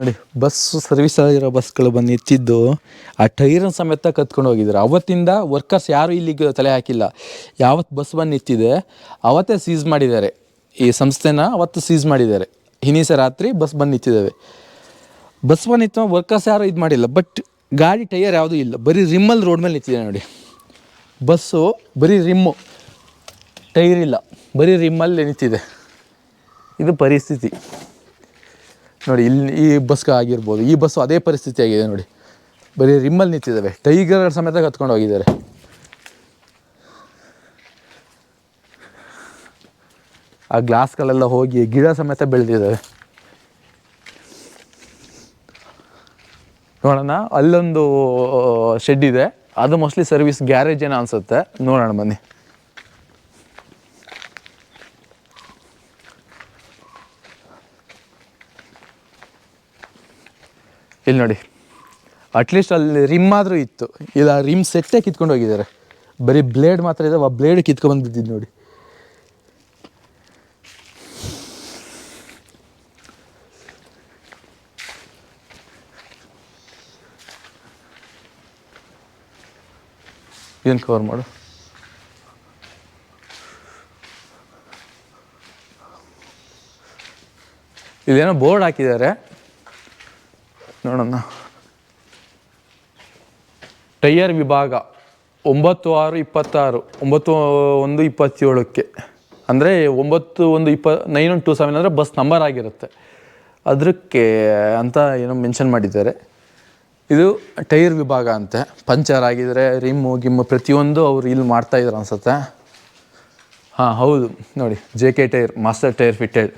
ನೋಡಿ, bus service ಆಗಿರೋ ಬಸ್ಗಳು ಬಂದು ನಿಂತಿದ್ದು ಆ ಟೈರನ್ನು ಸಮೇತ ಕತ್ಕೊಂಡು ಹೋಗಿದ್ದಾರೆ. ಅವತ್ತಿಂದ ವರ್ಕರ್ಸ್ ಯಾರೂ ಇಲ್ಲಿಗೆ ತಲೆ ಹಾಕಿಲ್ಲ. ಯಾವತ್ತು ಬಸ್ ಬಂದು ನಿಂತಿದೆ ಅವತ್ತೇ ಸೀಸ್ ಮಾಡಿದ್ದಾರೆ. ಈ ಸಂಸ್ಥೆನ ಅವತ್ತು ಸೀಸ್ ಮಾಡಿದ್ದಾರೆ. ಹಿನೀಸ ರಾತ್ರಿ ಬಸ್ ಬಂದು ನಿಂತಿದ್ದಾವೆ. ಬಸ್ ಬಂದು ನಿಂತು ವರ್ಕರ್ಸ್ ಯಾರೂ ಇದು ಮಾಡಿಲ್ಲ. ಬಟ್ ಗಾಡಿ ಟೈಯರ್ ಯಾವುದೂ ಇಲ್ಲ, ಬರೀ ರಿಮ್ಮಲ್ಲಿ ರೋಡ್ ಮೇಲೆ ನಿಂತಿದೆ. ನೋಡಿ, ಬಸ್ಸು ಬರೀ ರಿಮ್ಮು, ಟೈರ್ ಇಲ್ಲ, ಬರೀ ರಿಮ್ಮಲ್ಲಿ ನಿಂತಿದೆ. ಇದು ಪರಿಸ್ಥಿತಿ ನೋಡಿ. ಇಲ್ಲಿ ಈ ಬಸ್ಗೆ ಆಗಿರ್ಬೋದು, ಈ ಬಸ್ಸು ಅದೇ ಪರಿಸ್ಥಿತಿ ಆಗಿದೆ ನೋಡಿ. ಬರೀ ರಿಮ್ಮಲ್ಲಿ ನಿಂತಿದ್ದಾವೆ, ಟೈಗರ್ ಸಮೇತ ಕತ್ಕೊಂಡು ಹೋಗಿದ್ದಾರೆ. ಆ ಗ್ಲಾಸ್ಗಳೆಲ್ಲ ಹೋಗಿ ಗಿಡ ಸಮೇತ ಬೆಳೆದಿದ್ದಾವೆ. ನೋಡೋಣ, ಅಲ್ಲೊಂದು ಶೆಡ್ ಇದೆ, ಅದು ಮೋಸ್ಟ್ಲಿ ಸರ್ವಿಸ್ ಗ್ಯಾರೇಜ್ ಏನೋ ಅನಿಸುತ್ತೆ. ನೋಡೋಣ ಬನ್ನಿ. ಇಲ್ಲಿ ನೋಡಿ, ಅಟ್ಲೀಸ್ಟ್ ಅಲ್ಲಿ ರಿಮ್ ಆದರೂ ಇತ್ತು. ಇಲ್ಲ, ರಿಮ್ ಸೆಟ್ಟೇ ಕಿತ್ಕೊಂಡು ಹೋಗಿದ್ದಾರೆ. ಬರೀ ಬ್ಲೇಡ್ ಮಾತ್ರ ಇದೆ, ಆ ಬ್ಲೇಡ್ ಕಿತ್ಕೊಂಡು ಬಿದ್ದಿದ್ದು ನೋಡಿ. ಏನು ಕವರ್ ಮಾಡು. ಇಲ್ಲೇನೋ ಬೋರ್ಡ್ ಹಾಕಿದ್ದಾರೆ, ನೋಡೋಣ. ಟೈಯರ್ ವಿಭಾಗ 9/6/26, 9/1/27 ಅಂದರೆ 9/1/27 ಅಂದರೆ ಬಸ್ ನಂಬರ್ ಆಗಿರುತ್ತೆ, ಅದಕ್ಕೆ ಅಂತ ಏನೋ ಮೆನ್ಷನ್ ಮಾಡಿದ್ದಾರೆ. ಇದು ಟೈರ್ ವಿಭಾಗ ಅಂತೆ. ಪಂಚರ್ ಆಗಿದ್ರೆ ರಿಮ್ಮು ಗಿಮ್ಮು ಪ್ರತಿಯೊಂದು ಅವರು ಇಲ್ಲಿ ಮಾಡ್ತಾಯಿದ್ರು ಅನ್ಸುತ್ತೆ. ಹಾಂ ಹೌದು ನೋಡಿ, JK tyre, master tyre fitted.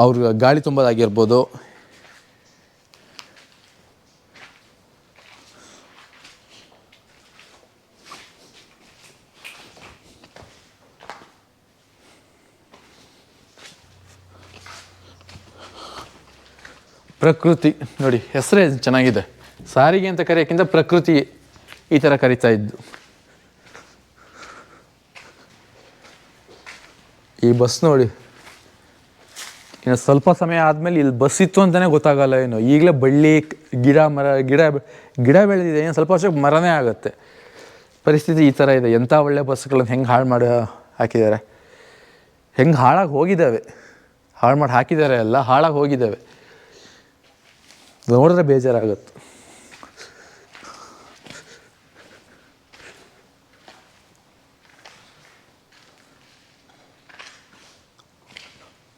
ಅವ್ರ ಗಾಳಿ ತುಂಬೋದಾಗಿರ್ಬೋದು. ಪ್ರಕೃತಿ ನೋಡಿ, ಹೆಸರೇ ಚೆನ್ನಾಗಿದೆ. ಸಾರಿಗೆ ಅಂತ ಕರೆಯೋಕ್ಕಿಂತ ಪ್ರಕೃತಿ ಈ ಥರ ಕರಿತಾ ಇದ್ದು. ಈ ಬಸ್ ನೋಡಿ, ಇನ್ನು ಸ್ವಲ್ಪ ಸಮಯ ಆದಮೇಲೆ ಇಲ್ಲಿ ಬಸ್ ಇತ್ತು ಅಂತಲೇ ಗೊತ್ತಾಗಲ್ಲ ಏನು. ಈಗಲೇ ಬಳ್ಳಿ ಗಿಡ ಮರ ಗಿಡ ಬೆಳೆದಿದೆ, ಏನು ಸ್ವಲ್ಪ ವರ್ಷಕ್ಕೆ ಮರನೇ ಆಗುತ್ತೆ. ಪರಿಸ್ಥಿತಿ ಈ ಥರ ಇದೆ. ಎಂಥ ಒಳ್ಳೆ ಬಸ್ಗಳನ್ನು ಹೆಂಗೆ ಹಾಳು ಮಾಡಿ ಹಾಕಿದ್ದಾರೆ, ಹೆಂಗೆ ಹಾಳಾಗಿ ಹೋಗಿದ್ದಾವೆ. ಹಾಳು ಮಾಡಿ ಹಾಕಿದ್ದಾರೆ ಎಲ್ಲ, ಹಾಳಾಗಿ ಹೋಗಿದ್ದಾವೆ. ನೋಡಿದ್ರೆ ಬೇಜಾರಾಗುತ್ತೆ.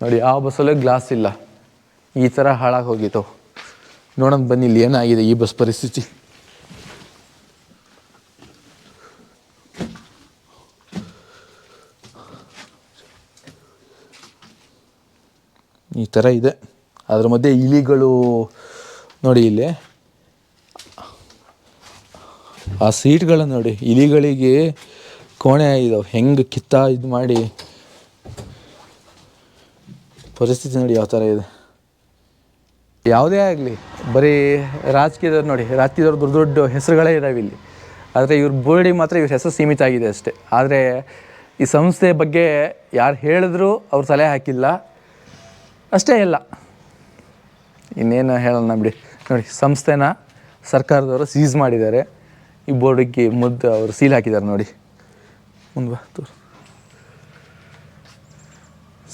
ನೋಡಿ, ಆ ಬಸ್ಸಲ್ಲೇ ಗ್ಲಾಸ್ ಇಲ್ಲ, ಈ ಥರ ಹಾಳಾಗಿ ಹೋಗಿತ್ತು. ನೋಡೋಣ ಬನ್ನಿ ಇಲ್ಲಿ ಏನಾಗಿದೆ ಈ ಬಸ್ ಪರಿಸ್ಥಿತಿ. ಈ ಥರ ಇದೆ. ಅದ್ರ ಮಧ್ಯೆ ಇಲಿಗಳು ನೋಡಿ, ಇಲ್ಲಿ ಆ ಸೀಟ್ಗಳನ್ನು ನೋಡಿ, ಇಲಿಗಳಿಗೆ ಕೋಣೆ ಇದಾವೆ. ಹೆಂಗೆ ಇದು ಮಾಡಿ ಪರಿಸ್ಥಿತಿ ನೋಡಿ ಯಾವ ಥರ ಇದೆ. ಯಾವುದೇ ಆಗಲಿ, ಬರೀ ರಾಜಕೀಯದವ್ರು ನೋಡಿ, ರಾಜಕೀಯದವ್ರು ದೊಡ್ಡ ದೊಡ್ಡ ಹೆಸರುಗಳೇ ಇದ್ದಾವೆ ಇಲ್ಲಿ. ಆದರೆ ಇವ್ರ ಬೋರ್ಡಿಗೆ ಮಾತ್ರ ಇವ್ರ ಹೆಸರು ಸೀಮಿತ ಆಗಿದೆ ಅಷ್ಟೇ. ಆದರೆ ಈ ಸಂಸ್ಥೆ ಬಗ್ಗೆ ಯಾರು ಹೇಳಿದ್ರು ಅವ್ರು ತಲೆ ಹಾಕಿಲ್ಲ ಅಷ್ಟೇ. ಎಲ್ಲ ಇನ್ನೇನು ಹೇಳೋಣ ಬಿಡಿ. ನೋಡಿ, ಸಂಸ್ಥೆನ ಸರ್ಕಾರದವರು ಸೀಸ್ ಮಾಡಿದ್ದಾರೆ. ಈ ಬೋರ್ಡಿಗೆ ಅವರು ಸೀಲ್ ಹಾಕಿದ್ದಾರೆ ನೋಡಿ. ಮುಂದೆ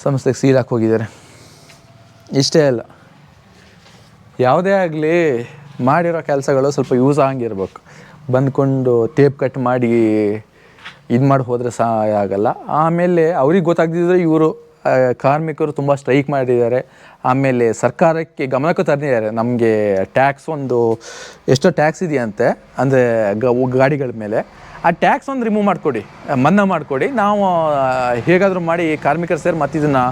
ಸಂಸ್ಥೆಗೆ ಸೀಲ್ ಹಾಕಿ ಹೋಗಿದ್ದಾರೆ. ಇಷ್ಟೇ ಅಲ್ಲ, ಯಾವುದೇ ಆಗಲಿ ಮಾಡಿರೋ ಕೆಲಸಗಳು ಸ್ವಲ್ಪ ಯೂಸ್ ಆಗಿರ್ಬೇಕು. ಬಂದ್ಕೊಂಡು ಟೇಪ್ ಕಟ್ ಮಾಡಿ ಇದು ಮಾಡಿ ಹೋದರೆ ಸಹಾಯ ಆಗಲ್ಲ. ಆಮೇಲೆ ಅವ್ರಿಗೆ ಗೊತ್ತಾಗ್ತಿದ್ರೆ ಇವರು ಕಾರ್ಮಿಕರು ತುಂಬ ಸ್ಟ್ರೈಕ್ ಮಾಡಿದ್ದಾರೆ. ಆಮೇಲೆ ಸರ್ಕಾರಕ್ಕೆ ಗಮನಕ್ಕೂ ತಂದಿದ್ದಾರೆ. ನಮಗೆ ಟ್ಯಾಕ್ಸ್ ಒಂದು ಎಷ್ಟೋ ಟ್ಯಾಕ್ಸ್ ಇದೆಯಂತೆ, ಅಂದರೆ ಗಾಡಿಗಳ ಮೇಲೆ. ಆ ಟ್ಯಾಕ್ಸ್ ಒಂದು ರಿಮೂವ್ ಮಾಡಿಕೊಡಿ, ಮನ್ನಾ ಮಾಡಿಕೊಡಿ. ನಾವು ಹೇಗಾದರೂ ಮಾಡಿ ಕಾರ್ಮಿಕರು ಸೇರಿ ಮತ್ತು ಇದನ್ನು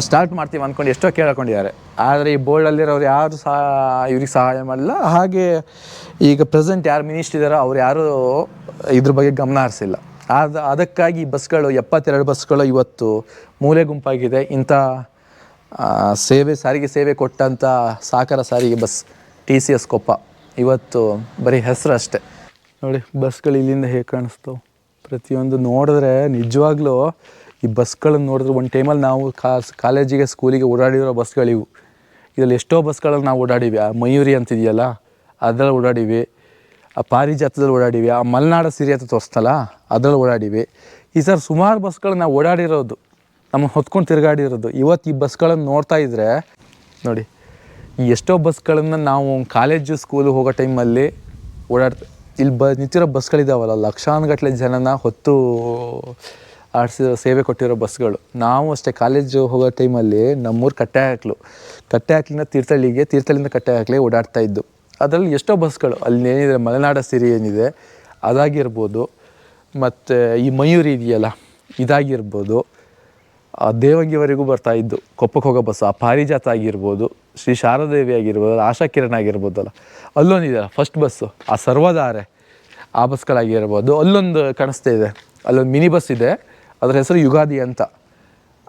ಸ್ಟಾರ್ಟ್ ಮಾಡ್ತೀವಿ ಅಂದ್ಕೊಂಡು ಎಷ್ಟೋ ಕೇಳ್ಕೊಂಡಿದ್ದಾರೆ. ಆದರೆ ಈ ಬೋರ್ಡಲ್ಲಿರೋರು ಯಾರು ಇವ್ರಿಗೆ ಸಹಾಯ ಮಾಡಲಿಲ್ಲ. ಹಾಗೆ ಈಗ ಪ್ರೆಸೆಂಟ್ ಯಾರು ಮಿನಿಸ್ಟ್ರ್ ಇದ್ದಾರೋ ಅವ್ರು ಯಾರೂ ಇದ್ರ ಬಗ್ಗೆ ಗಮನ ಹರಿಸಿಲ್ಲ. ಅದಕ್ಕಾಗಿ ಬಸ್ಗಳು 72 ಬಸ್ಗಳು ಇವತ್ತು ಮೂಲೆ ಗುಂಪಾಗಿದೆ. ಇಂಥ ಸಾರಿಗೆ ಸೇವೆ ಕೊಟ್ಟಂಥ ಸಹಕಾರ ಸಾರಿಗೆ ಬಸ್ TCS ಕೊಪ್ಪ ಇವತ್ತು ಬರೀ ಹೆಸರು ಅಷ್ಟೆ. ನೋಡಿ, ಬಸ್ಗಳು ಇಲ್ಲಿಂದ ಹೇಗೆ ಕಾಣಿಸ್ತವೆ ಪ್ರತಿಯೊಂದು. ನೋಡಿದ್ರೆ ನಿಜವಾಗ್ಲೂ ಈ ಬಸ್ಗಳನ್ನು ನೋಡಿದ್ರೆ ಒಂದು ಟೈಮಲ್ಲಿ ನಾವು ಕಾಲೇಜಿಗೆ ಸ್ಕೂಲಿಗೆ ಓಡಾಡಿರೋ ಬಸ್ಗಳಿವು. ಇದರಲ್ಲಿ ಎಷ್ಟೋ ಬಸ್ಗಳಲ್ಲಿ ನಾವು ಓಡಾಡಿವಿ. ಆ ಮಯೂರಿ ಅಂತಿದೆಯಲ್ಲ ಅದ್ರಲ್ಲಿ ಓಡಾಡಿವಿ, ಆ ಪಾರಿಜಾತದಲ್ಲಿ ಓಡಾಡಿವಿ, ಆ ಮಲೆನಾಡ ಸಿರಿ ಅಂತ ತೋರಿಸ್ತಲ್ಲ ಅದ್ರಲ್ಲಿ ಓಡಾಡಿವಿ. ಈ ಥರ ಸುಮಾರು ಬಸ್ಗಳು ನಾವು ಓಡಾಡಿರೋದು, ನಮ್ಮನ್ನು ಹೊತ್ಕೊಂಡು ತಿರುಗಾಡಿರೋದು. ಇವತ್ತು ಈ ಬಸ್ಗಳನ್ನು ನೋಡ್ತಾ ಇದ್ದರೆ ನೋಡಿ, ಈ ಎಷ್ಟೋ ಬಸ್ಗಳನ್ನು ನಾವು ಕಾಲೇಜು ಸ್ಕೂಲು ಹೋಗೋ ಟೈಮಲ್ಲಿ ಇಲ್ಲಿ ನಿಂತಿರೋ ಬಸ್ಗಳಿದ್ದಾವಲ್ಲ, ಲಕ್ಷಾನುಗಟ್ಟಲೆ ಜನನ ಹೊತ್ತು ಆಡಿಸಿರೋ ಸೇವೆ ಕೊಟ್ಟಿರೋ ಬಸ್ಗಳು. ನಾವು ಅಷ್ಟೇ ಕಾಲೇಜು ಹೋಗೋ ಟೈಮಲ್ಲಿ ನಮ್ಮೂರು ಕಟ್ಟೆ ಹಾಕ್ಲಿಂದ ತೀರ್ಥಹಳ್ಳಿಯಿಂದ ಕಟ್ಟೆ ಹಾಕ್ಲಿ ಓಡಾಡ್ತಾ ಇದ್ದು. ಅದರಲ್ಲಿ ಎಷ್ಟೋ ಬಸ್ಗಳು ಅಲ್ಲಿ ಏನಿದೆ, ಮಲೆನಾಡ ಸಿರಿ ಏನಿದೆ ಅದಾಗಿರ್ಬೋದು, ಮತ್ತು ಈ ಮಯೂರಿ ಇದೆಯಲ್ಲ ಇದಾಗಿರ್ಬೋದು, ದೇವಂಗಿವರೆಗೂ ಬರ್ತಾಯಿದ್ದು ಕೊಪ್ಪಕ್ಕೆ ಹೋಗೋ ಬಸ್ಸು, ಆ ಪಾರಿಜಾತ ಆಗಿರ್ಬೋದು, ಶ್ರೀ ಶಾರದೇವಿ ಆಗಿರ್ಬೋದು, ಆಶಾ ಕಿರಣ ಆಗಿರ್ಬೋದಲ್ಲ, ಅಲ್ಲೊಂದಿದೆಯಲ್ಲ ಫಸ್ಟ್ ಬಸ್ಸು, ಆ ಸರ್ವಧಾರೆ ಆ ಬಸ್ಗಳಾಗಿರ್ಬೋದು. ಅಲ್ಲೊಂದು ಕಾಣಿಸ್ತಾ ಇದೆ, ಅಲ್ಲೊಂದು ಮಿನಿ ಬಸ್ ಇದೆ, ಅದರ ಹೆಸರು ಯುಗಾದಿ ಅಂತ.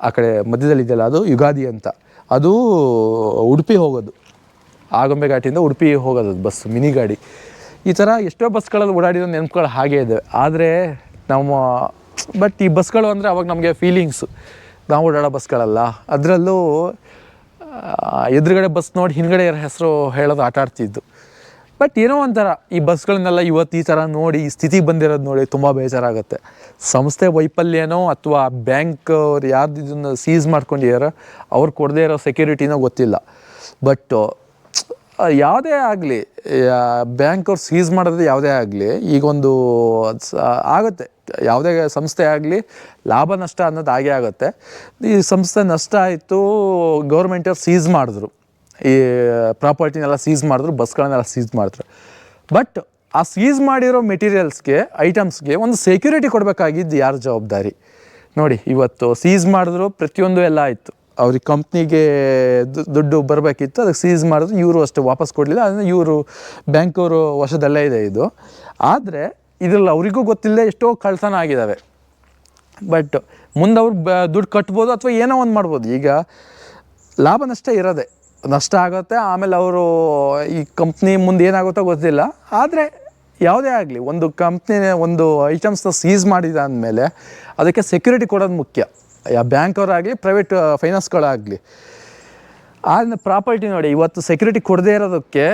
ಆ ಕಡೆ ಮಧ್ಯದಲ್ಲಿದೆಯಲ್ಲ ಅದು ಯುಗಾದಿ ಅಂತ. ಅದು ಉಡುಪಿ ಹೋಗೋದು, ಆಗುಂಬೆ ಘಾಟಿಯಿಂದ ಉಡುಪಿ ಹೋಗೋದು ಅದು ಬಸ್ಸು, ಮಿನಿ ಗಾಡಿ. ಈ ಥರ ಎಷ್ಟೋ ಬಸ್ಗಳಲ್ಲಿ ಓಡಾಡಿರೋ ನೆನಪುಗಳು ಹಾಗೇ ಇದೆ. ಆದರೆ ಬಟ್ ಈ ಬಸ್ಗಳು ಅಂದರೆ ಅವಾಗ ನಮಗೆ ಫೀಲಿಂಗ್ಸು, ನಾವು ಓಡಾಡೋ ಬಸ್ಗಳಲ್ಲ. ಅದರಲ್ಲೂ ಎದುರುಗಡೆ ಬಸ್ ನೋಡಿ ಹಿಂದ್ಗಡೆ ಯಾರ ಹೆಸರು ಹೇಳೋದು ಆಟ ಆಡ್ತಿದ್ದು. ಬಟ್ ಏನೋ ಒಂಥರ ಈ ಬಸ್ಗಳನ್ನೆಲ್ಲ ಇವತ್ತು ಈ ಥರ ನೋಡಿ ಈ ಸ್ಥಿತಿಗೆ ಬಂದಿರೋದು ನೋಡಿ ತುಂಬ ಬೇಜಾರಾಗುತ್ತೆ. ಸಂಸ್ಥೆ ವೈಫಲ್ಯನೋ ಅಥವಾ ಬ್ಯಾಂಕ್ ಅವ್ರು ಯಾರ್ದು ಇದನ್ನು ಸೀಸ್ ಮಾಡ್ಕೊಂಡಿದ್ದಾರೋ ಅವ್ರು ಕೊಡದೇ ಇರೋ ಸೆಕ್ಯೂರಿಟಿನೋ ಗೊತ್ತಿಲ್ಲ. ಬಟ್ ಯಾವುದೇ ಆಗಲಿ, ಬ್ಯಾಂಕ್ ಅವ್ರು ಸೀಸ್ ಮಾಡೋದು ಯಾವುದೇ ಆಗಲಿ, ಈಗೊಂದು ಆಗುತ್ತೆ, ಯಾವುದೇ ಸಂಸ್ಥೆ ಆಗಲಿ ಲಾಭ ನಷ್ಟ ಅನ್ನೋದು ಆಗೇ ಆಗುತ್ತೆ. ಈ ಸಂಸ್ಥೆ ನಷ್ಟ ಆಯಿತು, ಗೌರ್ಮೆಂಟವ್ರು ಸೀಸ್ ಮಾಡಿದ್ರು, ಈ ಪ್ರಾಪರ್ಟಿನೆಲ್ಲ ಸೀಸ್ ಮಾಡಿದ್ರು, ಬಸ್ಗಳನ್ನೆಲ್ಲ ಸೀಸ್ ಮಾಡಿದ್ರು. ಬಟ್ ಆ ಸೀಸ್ ಮಾಡಿರೋ ಮೆಟೀರಿಯಲ್ಸ್ಗೆ, ಐಟಮ್ಸ್ಗೆ ಒಂದು ಸೆಕ್ಯೂರಿಟಿ ಕೊಡಬೇಕಾಗಿದ್ದು ಯಾರ ಜವಾಬ್ದಾರಿ ನೋಡಿ. ಇವತ್ತು ಸೀಸ್ ಮಾಡಿದ್ರು, ಪ್ರತಿಯೊಂದು ಎಲ್ಲ ಆಯಿತು, ಅವ್ರಿಗೆ ಕಂಪ್ನಿಗೆ ದುಡ್ಡು ಬರಬೇಕಿತ್ತು, ಅದಕ್ಕೆ ಸೀಸ್ ಮಾಡಿದ್ರು, ಇವರು ಅಷ್ಟು ವಾಪಸ್ ಕೊಡಲಿಲ್ಲ. ಅದನ್ನು ಇವರು ಬ್ಯಾಂಕವರು ವಶದಲ್ಲೇ ಇದೆ ಇದು. ಆದರೆ ಇದರಲ್ಲಿ ಅವರಿಗೂ ಗೊತ್ತಿಲ್ಲದೆ ಎಷ್ಟೋ ಕಳ್ತನ ಆಗಿದ್ದಾವೆ. ಬಟ್ ಮುಂದೆ ಅವ್ರು ದುಡ್ಡು ಕಟ್ಬೋದು ಅಥವಾ ಏನೋ ಒಂದು ಮಾಡ್ಬೋದು. ಈಗ ಲಾಭ ನಷ್ಟ ಇರೋದೆ, ನಷ್ಟ ಆಗುತ್ತೆ, ಆಮೇಲೆ ಅವರು ಈ ಕಂಪ್ನಿ ಮುಂದೆ ಏನಾಗುತ್ತೋ ಗೊತ್ತಿಲ್ಲ. ಆದರೆ ಯಾವುದೇ ಆಗಲಿ, ಒಂದು ಕಂಪ್ನಿ ಒಂದು ಐಟಮ್ಸ್ನ ಸೀಸ್ ಮಾಡಿದ ಅಂದಮೇಲೆ ಅದಕ್ಕೆ ಸೆಕ್ಯೂರಿಟಿ ಕೊಡೋದು ಮುಖ್ಯ. ಯಾವ ಬ್ಯಾಂಕವರಾಗಲಿ, ಪ್ರೈವೇಟ್ ಫೈನಾನ್ಸ್ಗಳಾಗಲಿ. ಆದರೆ ಪ್ರಾಪರ್ಟಿ ನೋಡಿ, ಇವತ್ತು ಸೆಕ್ಯೂರಿಟಿ ಕೊಡದೇ ಇರೋದಕ್ಕೆ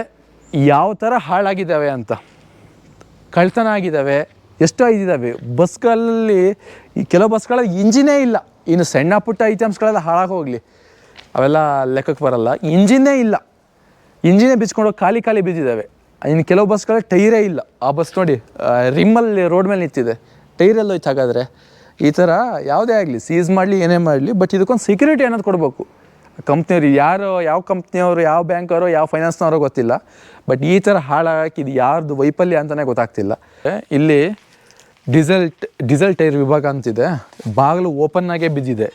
ಯಾವ ಥರ ಹಾಳಾಗಿದ್ದಾವೆ ಅಂತ, ಕಳ್ತನ ಆಗಿದ್ದಾವೆ, ಎಷ್ಟೋ ಇದ್ದಾವೆ. ಬಸ್ಗಳಲ್ಲಿ ಈ ಕೆಲವು ಬಸ್ಗಳಲ್ಲಿ ಇಂಜಿನೇ ಇಲ್ಲ, ಇನ್ನು ಸಣ್ಣ ಪುಟ್ಟ ಐಟಮ್ಸ್ಗಳೆಲ್ಲ ಹಾಳಾಗಿ ಹೋಗಲಿ, ಅವೆಲ್ಲ ಲೆಕ್ಕಕ್ಕೆ ಬರಲ್ಲ. ಇಂಜಿನ್ನೇ ಇಲ್ಲ, ಇಂಜಿನೇ ಬಿಚ್ಕೊಂಡು ಖಾಲಿ ಬಿದ್ದಿದ್ದಾವೆ. ಇನ್ನು ಕೆಲವು ಬಸ್ಗಳಲ್ಲಿ ಟೈರೇ ಇಲ್ಲ. ಆ ಬಸ್ ನೋಡಿ ರಿಮ್ಮಲ್ಲಿ ರೋಡ್ ಮೇಲೆ ನಿಂತಿದೆ, ಟೈರೆಲ್ಲ ಹೋಯ್ತು. ಹಾಗಾದರೆ ಈ ಥರ ಯಾವುದೇ ಆಗಲಿ ಸೀಸ್ ಮಾಡಲಿ, ಏನೇ ಮಾಡಲಿ, ಬಟ್ ಇದಕ್ಕೊಂದು ಸೆಕ್ಯೂರಿಟಿ ಅನ್ನೋದು ಕೊಡಬೇಕು ಕಂಪ್ನಿಯವ್ರು. ಯಾವ ಕಂಪ್ನಿಯವರು, ಯಾವ ಬ್ಯಾಂಕವರು, ಯಾವ ಫೈನಾನ್ಸ್ನವರೋ ಗೊತ್ತಿಲ್ಲ. ಬಟ್ ಈ ಥರ ಹಾಳಾಗಿ ಇದು ಯಾರ್ದು ವೈಫಲ್ಯ ಅಂತಲೇ ಗೊತ್ತಾಗ್ತಿಲ್ಲ. ಇಲ್ಲಿ ಡೀಸೆಲ್ ಟೈರ್ ವಿಭಾಗ ಅಂತಿದೆ, ಬಾಗಿಲು ಓಪನ್ ಆಗೇ ಬಿದ್ದಿದೆ.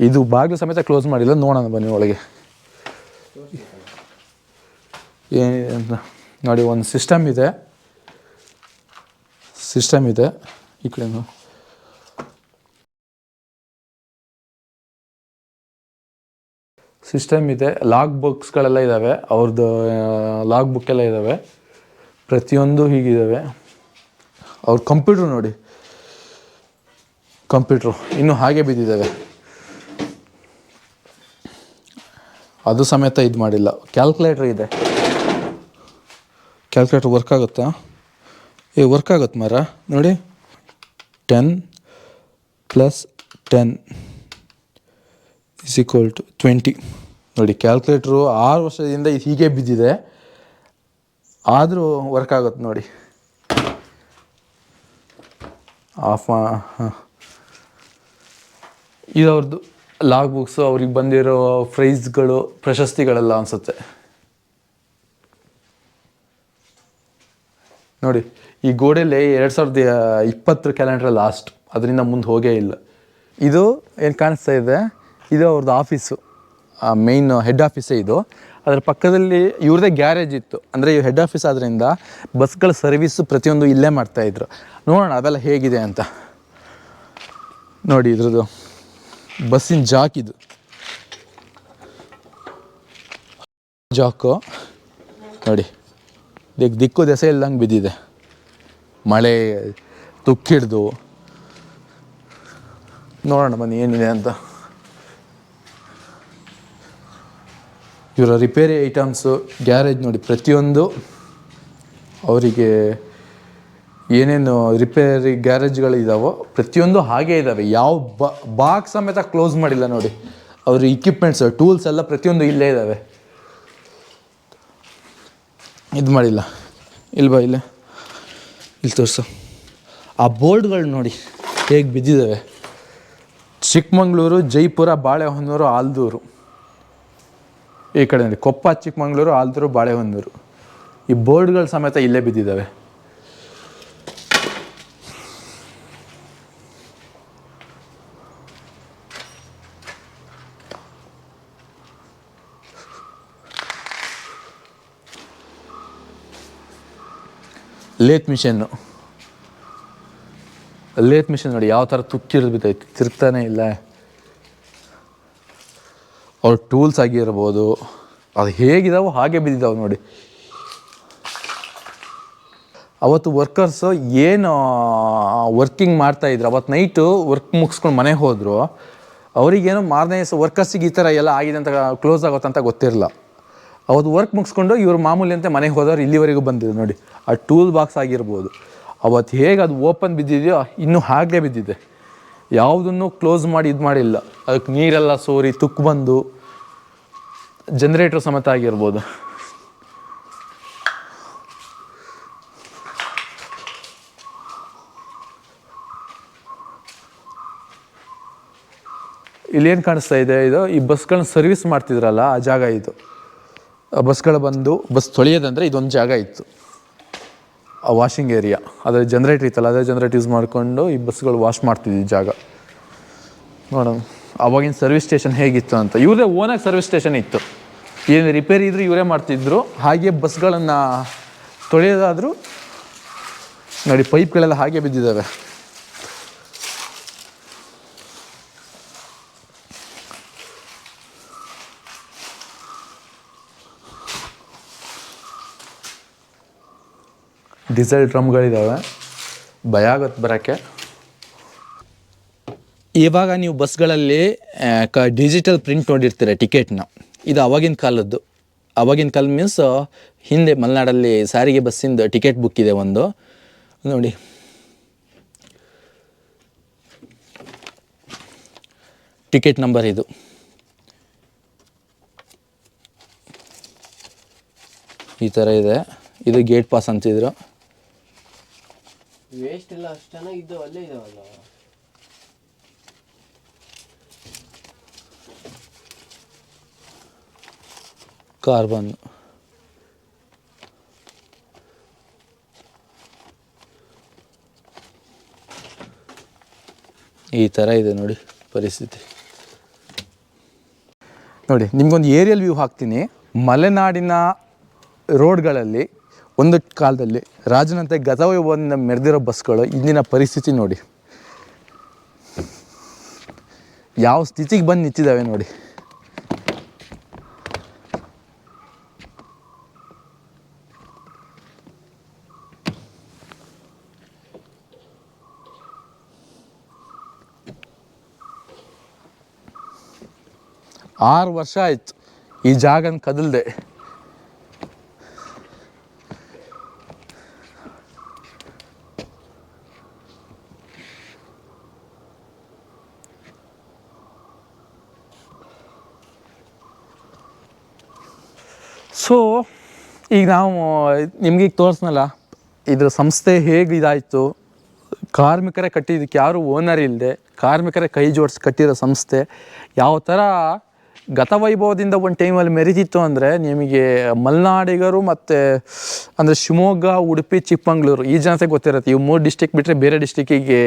ಇದು ಬಾಗಿಲು ಸಮೇತ ಕ್ಲೋಸ್ ಮಾಡಿಲ್ಲ. ನೋಡೋಣ ಬನ್ನಿ ಒಳಗೆ ಏನಿದೆ ಅಂತ ನೋಡಿ. ಒಂದು ಸಿಸ್ಟಮ್ ಇದೆ ಈ ಕಡೆ ಸಿಸ್ಟಮ್ ಇದೆ. ಲಾಗ್ ಬುಕ್ಸ್ಗಳೆಲ್ಲ ಇದ್ದಾವೆ, ಅವ್ರದ್ದು ಲಾಗ್ ಬುಕ್ ಎಲ್ಲ ಇದ್ದಾವೆ, ಪ್ರತಿಯೊಂದು ಹೀಗಿದ್ದಾವೆ. ಅವ್ರ ಕಂಪ್ಯೂಟ್ರು ನೋಡಿ, ಕಂಪ್ಯೂಟ್ರು ಇನ್ನೂ ಹಾಗೆ ಬಿದ್ದಿದ್ದಾವೆ, ಅದು ಸಮೇತ ಇದು ಮಾಡಿಲ್ಲ. ಕ್ಯಾಲ್ಕುಲೇಟ್ರ್ ಇದೆ, ಕ್ಯಾಲ್ಕುಲೇಟ್ರ್ ವರ್ಕ್ ಆಗುತ್ತಾ? ವರ್ಕ್ ಆಗುತ್ತೆ ಮರ ನೋಡಿ. 10 + 10 = 20 ನೋಡಿ. ಕ್ಯಾಲ್ಕುಲೇಟ್ರು 6 ವರ್ಷದಿಂದ ಇದು ಹೀಗೆ ಬಿದ್ದಿದೆ, ಆದರೂ ವರ್ಕ್ ಆಗುತ್ತೆ ನೋಡಿ. ಇದು ಅವ್ರದ್ದು ಲಾಗ್ ಬುಕ್ಸು, ಅವ್ರಿಗೆ ಬಂದಿರೋ ಪ್ರೈಸ್ಗಳು, ಪ್ರಶಸ್ತಿಗಳೆಲ್ಲ ಅನಿಸುತ್ತೆ ನೋಡಿ. ಈ ಗೋಡೆಯಲ್ಲಿ 2020 ಕ್ಯಾಲೆಂಡ್ರ್ ಲಾಸ್ಟ್, ಅದರಿಂದ ಮುಂದೆ ಹೋಗೇ ಇಲ್ಲ. ಇದು ಏನು ಕಾಣಿಸ್ತಾ ಇದೆ, ಇದು ಅವ್ರದ್ದು ಆಫೀಸು, ಮೇಯ್ನ್ ಹೆಡ್ ಆಫೀಸೇ ಇದು. ಅದರ ಪಕ್ಕದಲ್ಲಿ ಇವ್ರದ್ದೇ ಗ್ಯಾರೇಜ್ ಇತ್ತು. ಅಂದರೆ ಇವ್ರು ಹೆಡ್ ಆಫೀಸ್ ಆದ್ದರಿಂದ ಬಸ್ಗಳ ಸರ್ವೀಸು ಪ್ರತಿಯೊಂದು ಇಲ್ಲೇ ಮಾಡ್ತಾಯಿದ್ರು. ನೋಡೋಣ ಅವೆಲ್ಲ ಹೇಗಿದೆ ಅಂತ ನೋಡಿ. ಇದ್ರದ್ದು ಬಸ್ಸಿನ ಜಾಕ್, ಜಾಕು ನೋಡಿ, ದಿಕ್ಕು ದೆಸೆ ಇಲ್ದಂಗೆ ಬಿದ್ದಿದೆ, ಮಳೆ ತುಕ್ಕಿಡ್ದು. ನೋಡೋಣ ಬನ್ನಿ ಏನಿದೆ ಅಂತ. ಇವರ ರಿಪೇರಿ ಐಟಮ್ಸು, ಗ್ಯಾರೇಜ್ ನೋಡಿ, ಪ್ರತಿಯೊಂದು ಅವರಿಗೆ ಏನೇನು ರಿಪೇರಿ ಗ್ಯಾರೇಜ್ಗಳಿದ್ದಾವೋ ಪ್ರತಿಯೊಂದು ಹಾಗೇ ಇದ್ದಾವೆ. ಯಾವ ಬಾಕ್ಸ್ ಸಮೇತ ಕ್ಲೋಸ್ ಮಾಡಿಲ್ಲ ನೋಡಿ. ಅವ್ರ ಇಕ್ವಿಪ್ಮೆಂಟ್ಸ್, ಟೂಲ್ಸ್ ಎಲ್ಲ ಪ್ರತಿಯೊಂದು ಇಲ್ಲೇ ಇದ್ದಾವೆ. ಇದು ಮಾಡಿಲ್ಲ. ಇಲ್ವಾ ಇಲ್ಲೇ ಇಲ್ಲಿ ತೋರಿಸು. ಆ ಬೋರ್ಡ್ಗಳು ನೋಡಿ ಹೇಗೆ ಬಿದ್ದಿದ್ದಾವೆ. ಚಿಕ್ಕಮಂಗ್ಳೂರು, ಜೈಪುರ, ಬಾಳೆಹೊನ್ನೂರು, ಆಲ್ದೂರು. ಈ ಕಡೆ ನೋಡಿ, ಕೊಪ್ಪ, ಚಿಕ್ಕಮಂಗ್ಳೂರು, ಆಲ್ದೂರು, ಬಾಳೆಹೊನ್ನೂರು. ಈ ಬೋರ್ಡ್ಗಳು ಸಮೇತ ಇಲ್ಲೇ ಬಿದ್ದಿದ್ದಾವೆ. ಲೇತ್ ಮಿಷನ್ನು ನೋಡಿ ಯಾವ ಥರ ತುಕ್ಕಿರೋದು ಬಿದ್ದೈತೆ, ತಿರುಗ್ತಾನೆ ಇಲ್ಲ. ಅವ್ರ ಟೂಲ್ಸ್ ಆಗಿರ್ಬೋದು, ಅದು ಹೇಗಿದಾವೋ ಹಾಗೆ ಬಿದ್ದಿದ್ದಾವೆ ನೋಡಿ. ಅವತ್ತು ವರ್ಕರ್ಸು ಏನು ವರ್ಕಿಂಗ್ ಮಾಡ್ತಾಯಿದ್ರು, ಅವತ್ತು ನೈಟು ವರ್ಕ್ ಮುಗಿಸ್ಕೊಂಡು ಮನೆಗೆ ಹೋದರು. ಅವರಿಗೇನು ಮಾರನೇ ವರ್ಕರ್ಸಿಗೆ ಈ ಥರ ಎಲ್ಲ ಆಗಿದೆ ಅಂತ, ಕ್ಲೋಸ್ ಆಗುತ್ತಂತ ಗೊತ್ತಿರಲ್ಲ. ಅವತ್ತು ವರ್ಕ್ ಮುಗಿಸ್ಕೊಂಡು ಇವರು ಮಾಮೂಲಿ ಅಂತ ಮನೆಗೆ ಹೋದವ್ರು ಇಲ್ಲಿವರೆಗೂ ಬಂದಿದೆ ನೋಡಿ. ಆ ಟೂಲ್ ಬಾಕ್ಸ್ ಆಗಿರ್ಬೋದು, ಅವತ್ತು ಹೇಗೆ ಅದು ಓಪನ್ ಬಿದ್ದಿದೆಯೋ ಇನ್ನೂ ಹಾಗೆ ಬಿದ್ದಿದೆ. ಯಾವುದನ್ನು ಕ್ಲೋಸ್ ಮಾಡಿ ಇದು ಮಾಡಿಲ್ಲ. ಅದಕ್ಕೆ ನೀರೆಲ್ಲ ಸೋರಿ ತುಕ್ಕು ಬಂದು ಜನ್ರೇಟ್ರ್ ಸಮೇತ ಆಗಿರ್ಬೋದು. ಇಲ್ಲೇನು ಕಾಣಿಸ್ತಾ ಇದೆ, ಇದು ಈ ಬಸ್ಗಳನ್ನ ಸರ್ವಿಸ್ ಮಾಡ್ತಿದ್ರಲ್ಲ ಆ ಜಾಗ ಇದು. ಬಸ್ಗಳು ಬಂದು ಬಸ್ ತೊಳೆಯೋದಂದರೆ ಇದೊಂದು ಜಾಗ ಇತ್ತು, ಆ ವಾಷಿಂಗ್ ಏರಿಯಾ. ಅದ್ರ ಜನ್ರೇಟ್ರ್ ಇತ್ತಲ್ಲ, ಅದೇ ಜನ್ರೇಟ್ ಯೂಸ್ ಮಾಡಿಕೊಂಡು ಈ ಬಸ್ಗಳು ವಾಶ್ ಮಾಡ್ತಿದ್ವಿ ಜಾಗ. ನೋಡೋಣ ಅವಾಗಿನ ಸರ್ವಿಸ್ ಸ್ಟೇಷನ್ ಹೇಗಿತ್ತು ಅಂತ. ಇವ್ರದೇ ಓನಾಗಿ ಸರ್ವಿಸ್ ಸ್ಟೇಷನ್ ಇತ್ತು. ಏನು ರಿಪೇರಿ ಇದ್ದರೂ ಇವರೇ ಮಾಡ್ತಿದ್ರು. ಹಾಗೆ ಬಸ್ಗಳನ್ನು ತೊಳೆಯೋದಾದರೂ ನೋಡಿ, ಪೈಪ್ಗಳೆಲ್ಲ ಹಾಗೆ ಬಿದ್ದಿದ್ದಾವೆ. ಡೀಸೆಲ್ ಡ್ರಮ್ಗಳಿದ್ದಾವೆ, ಭಯ ಆಗುತ್ತೆ ಬರೋಕ್ಕೆ. ಇವಾಗ ನೀವು ಬಸ್ಗಳಲ್ಲಿ ಡಿಜಿಟಲ್ ಪ್ರಿಂಟ್ ನೋಡಿರ್ತೀರ ಟಿಕೆಟ್ನ. ಇದು ಅವಾಗಿನ ಕಾಲದ್ದು. ಅವಾಗಿನ ಕಾಲ ಮೀನ್ಸ್ ಹಿಂದೆ ಮಲೆನಾಡಲ್ಲಿ ಸಾರಿಗೆ ಬಸ್ಸಿಂದ ಟಿಕೆಟ್ ಬುಕ್ ಇದೆ ಒಂದು ನೋಡಿ. ಟಿಕೆಟ್ ನಂಬರ್ ಇದು. ಈ ಥರ ಇದೆ. ಇದು ಗೇಟ್ ಪಾಸ್ ಅಂತಿದ್ರು. ವೇಸ್ಟ್ ಎಲ್ಲ ಅಷ್ಟು ಚೆನ್ನಾಗಿ ಇದ್ದಾವೆ, ಅಲ್ಲೇ ಇದಾವಲ್ಲ. ಕಾರ್ಬನ್ ಈ ಥರ ಇದೆ ನೋಡಿ ಪರಿಸ್ಥಿತಿ. ನೋಡಿ ನಿಮ್ಗೊಂದು ಏರಿಯಲ್ ವ್ಯೂ ಹಾಕ್ತೀನಿ. ಮಲೆನಾಡಿನ ರೋಡ್ಗಳಲ್ಲಿ ಒಂದು ಕಾಲದಲ್ಲಿ ರಾಜನಂತೆ ಗತವೈಭವದಿಂದ ಮೆರೆದಿರೋ ಬಸ್ಗಳು ಇಂದಿನ ಪರಿಸ್ಥಿತಿ ನೋಡಿ ಯಾವ ಸ್ಥಿತಿಗೆ ಬಂದು ನಿಂತಿದ್ದಾವೆ ನೋಡಿ. ಆರು ವರ್ಷ ಆಯ್ತು ಈ ಜಾಗನ ಕದಲ್ದೆ. ಸೊ ಈಗ ನಾವು ನಿಮ್ಗೆ ಈಗ ತೋರಿಸ್ನಲ್ಲ ಇದ್ರ ಸಂಸ್ಥೆ ಹೇಗೆ ಇದಾಯಿತು. ಕಾರ್ಮಿಕರೇ ಕಟ್ಟಿದ್ದಕ್ಕೆ ಯಾರು ಓನರ್ ಇಲ್ಲದೆ ಕಾರ್ಮಿಕರೇ ಕೈ ಜೋಡಿಸಿ ಕಟ್ಟಿರೋ ಸಂಸ್ಥೆ ಯಾವ ಥರ ಗತವೈಭವದಿಂದ ಒಂದು ಟೈಮಲ್ಲಿ ಮೆರೀತಿತ್ತು ಅಂದರೆ ನಿಮಗೆ ಮಲೆನಾಡಿಗರು ಮತ್ತು ಅಂದರೆ ಶಿವಮೊಗ್ಗ, ಉಡುಪಿ, ಚಿಕ್ಕಮಂಗ್ಳೂರು ಈ ಜನತೆಗೆ ಗೊತ್ತಿರುತ್ತೆ. ಇವು 3 ಡಿಸ್ಟಿಕ್ ಬಿಟ್ಟರೆ ಬೇರೆ ಡಿಸ್ಟಿಕ್ಕಿಗೆ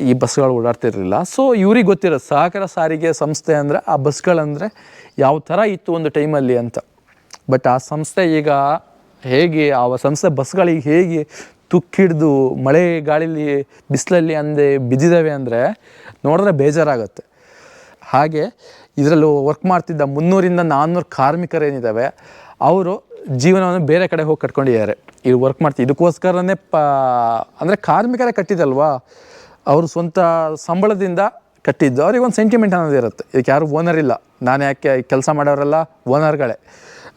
ಈ ಬಸ್ಗಳು ಓಡಾಡ್ತಿರಲಿಲ್ಲ. ಸೊ ಇವ್ರಿಗೆ ಗೊತ್ತಿರೋದು ಸಹಕಾರ ಸಾರಿಗೆ ಸಂಸ್ಥೆ ಅಂದರೆ ಆ ಬಸ್ಗಳಂದರೆ ಯಾವ ಥರ ಇತ್ತು ಒಂದು ಟೈಮಲ್ಲಿ ಅಂತ. ಬಟ್ ಆ ಸಂಸ್ಥೆ ಈಗ ಹೇಗೆ ಆ ಸಂಸ್ಥೆ ಬಸ್ಗಳಿಗೆ ಹೇಗೆ ತುಕ್ಕಿಡ್ದು ಮಳೆ ಗಾಳಿಲಿ ಬಿಸಿಲಲ್ಲಿ ಅಂದೆ ಬಿದ್ದಿದ್ದಾವೆ ಅಂದರೆ ನೋಡಿದ್ರೆ ಬೇಜಾರಾಗುತ್ತೆ. ಹಾಗೆ ಇದರಲ್ಲೂ ವರ್ಕ್ ಮಾಡ್ತಿದ್ದ 300ರಿಂದ 400 ಕಾರ್ಮಿಕರೇನಿದ್ದಾವೆ ಅವರು ಜೀವನವನ್ನು ಬೇರೆ ಕಡೆ ಹೋಗಿ ಕಟ್ಕೊಂಡಿದ್ದಾರೆ. ಇದು ವರ್ಕ್ ಮಾಡ್ತೀವಿ ಇದಕ್ಕೋಸ್ಕರನೇ ಅಂದರೆ ಕಾರ್ಮಿಕರೇ ಕಟ್ಟಿದಲ್ವಾ, ಅವರು ಸ್ವಂತ ಸಂಬಳದಿಂದ ಕಟ್ಟಿದ್ದು ಅವ್ರಿಗೆ ಒಂದು ಸೆಂಟಿಮೆಂಟ್ ಅನ್ನೋದು ಇರುತ್ತೆ. ಇದಕ್ಕೆ ಯಾರು ಓನರ್ ಇಲ್ಲ, ನಾನು ಯಾಕೆ ಕೆಲಸ ಮಾಡೋರೆಲ್ಲ ಓನರ್ಗಳೇ.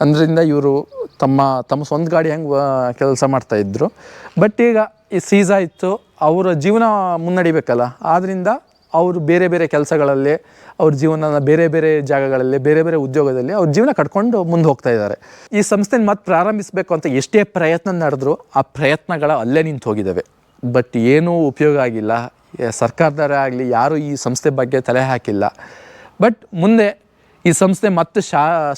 ಅದರಿಂದ ಇವರು ತಮ್ಮ ಸ್ವಂತ ಗಾಡಿ ಹೆಂಗೆ ಕೆಲಸ ಮಾಡ್ತಾಯಿದ್ರು. ಬಟ್ ಈಗ ಈ ಸೀಸಾ ಇತ್ತು, ಅವರ ಜೀವನ ಮುನ್ನಡಿಬೇಕಲ್ಲ, ಆದ್ದರಿಂದ ಅವರು ಬೇರೆ ಬೇರೆ ಕೆಲಸಗಳಲ್ಲಿ ಅವ್ರ ಜೀವನನ ಬೇರೆ ಬೇರೆ ಜಾಗಗಳಲ್ಲಿ ಬೇರೆ ಬೇರೆ ಉದ್ಯೋಗದಲ್ಲಿ ಅವ್ರ ಜೀವನ ಕಟ್ಕೊಂಡು ಮುಂದೆ ಹೋಗ್ತಾ ಇದ್ದಾರೆ. ಈ ಸಂಸ್ಥೆನ ಮತ್ತೆ ಪ್ರಾರಂಭಿಸಬೇಕು ಅಂತ ಎಷ್ಟೇ ಪ್ರಯತ್ನ ನಡೆದ್ರು ಆ ಪ್ರಯತ್ನಗಳ ಅಲ್ಲೇ ನಿಂತು ಹೋಗಿದ್ದಾವೆ. ಬಟ್ ಏನೂ ಉಪಯೋಗ ಆಗಿಲ್ಲ. ಸರ್ಕಾರದವರೇ ಆಗಲಿ ಯಾರೂ ಈ ಸಂಸ್ಥೆ ಬಗ್ಗೆ ತಲೆ ಹಾಕಿಲ್ಲ. ಬಟ್ ಮುಂದೆ ಈ ಸಂಸ್ಥೆ ಮತ್ತೆ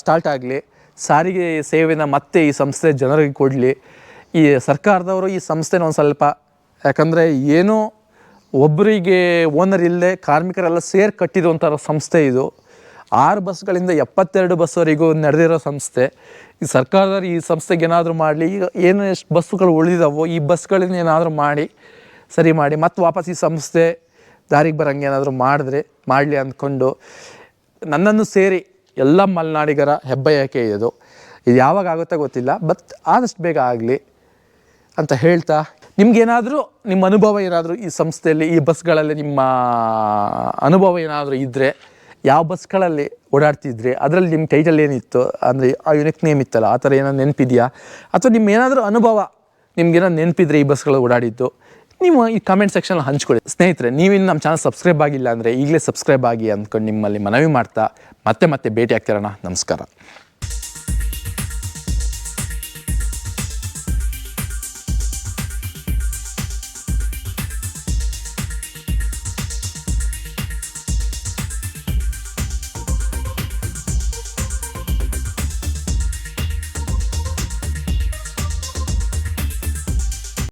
ಸ್ಟಾರ್ಟ್ ಆಗಲಿ, ಸಾರಿಗೆ ಸೇವೆನ ಮತ್ತೆ ಈ ಸಂಸ್ಥೆ ಜನರಿಗೆ ಕೊಡಲಿ. ಈ ಸರ್ಕಾರದವರು ಈ ಸಂಸ್ಥೆನ ಒಂದು ಸ್ವಲ್ಪ, ಯಾಕಂದರೆ ಏನೋ ಒಬ್ಬರಿಗೆ ಓನರ್ ಇಲ್ಲದೆ ಕಾರ್ಮಿಕರೆಲ್ಲ ಸೇರಿ ಕಟ್ಟಿರುವಂಥ ಸಂಸ್ಥೆ ಇದು. 6 ಬಸ್ಗಳಿಂದ 72 ಬಸ್ವರೆಗೂ ನಡೆದಿರೋ ಸಂಸ್ಥೆ. ಈ ಸರ್ಕಾರದವ್ರು ಈ ಸಂಸ್ಥೆಗೆ ಏನಾದರೂ ಮಾಡಲಿ, ಈಗ ಏನು ಎಷ್ಟು ಬಸ್ಸುಗಳು ಉಳಿದಾವೋ ಈ ಬಸ್ಗಳನ್ನ ಏನಾದರೂ ಮಾಡಿ ಸರಿ ಮಾಡಿ ಮತ್ತು ವಾಪಸ್ ಈ ಸಂಸ್ಥೆ ದಾರಿಗೆ ಬರೋಂಗೆ ಏನಾದರೂ ಮಾಡಲಿ ಅಂದ್ಕೊಂಡು ನನ್ನನ್ನು ಸೇರಿ ಎಲ್ಲ ಮಲೆನಾಡಿಗರ ಹೆಬ್ಬಯಕೆ ಇದು ಯಾವಾಗ ಆಗುತ್ತೋ ಗೊತ್ತಿಲ್ಲ, ಬಟ್ ಆದಷ್ಟು ಬೇಗ ಆಗಲಿ ಅಂತ ಹೇಳ್ತಾ, ನಿಮ್ಗೇನಾದರೂ ನಿಮ್ಮ ಅನುಭವ ಏನಾದರೂ ಈ ಸಂಸ್ಥೆಯಲ್ಲಿ ಈ ಬಸ್ಗಳಲ್ಲಿ ನಿಮ್ಮ ಅನುಭವ ಏನಾದರೂ ಇದ್ದರೆ, ಯಾವ ಬಸ್ಗಳಲ್ಲಿ ಓಡಾಡ್ತಿದ್ರಿ, ಅದರಲ್ಲಿ ನಿಮ್ಮ ಟೈಟಲ್ ಏನಿತ್ತು, ಅಂದರೆ ಆ ಯೂನಿಕ್ ನೇಮ್ ಇತ್ತಲ್ಲ, ಆ ಥರ ಏನೋ ನೆನಪಿದೆಯಾ, ಅಥವಾ ನಿಮ್ಮ ಏನಾದರೂ ಅನುಭವ ನಿಮ್ಗೇನೋ ನೆನಪಿದ್ರೆ ಈ ಬಸ್ಗಳು ಓಡಾಡಿದ್ದು, ನೀವು ಈ ಕಮೆಂಟ್ ಸೆಕ್ಷನಲ್ಲಿ ಹಂಚ್ಕೊಳ್ಳಿ. ಸ್ನೇಹಿತರೆ, ನೀವಿನ್ನು ನಮ್ಮ ಚಾನಲ್ ಸಬ್ಸ್ಕ್ರೈಬ್ ಆಗಿಲ್ಲ ಅಂದರೆ ಈಗಲೇ ಸಬ್ಸ್ಕ್ರೈಬ್ ಆಗಿ ಅಂದ್ಕೊಂಡು ನಿಮ್ಮಲ್ಲಿ ಮನವಿ ಮಾಡ್ತಾ ಮತ್ತೆ ಭೇಟಿ ಆಗ್ತಿರೋಣ. ನಮಸ್ಕಾರ.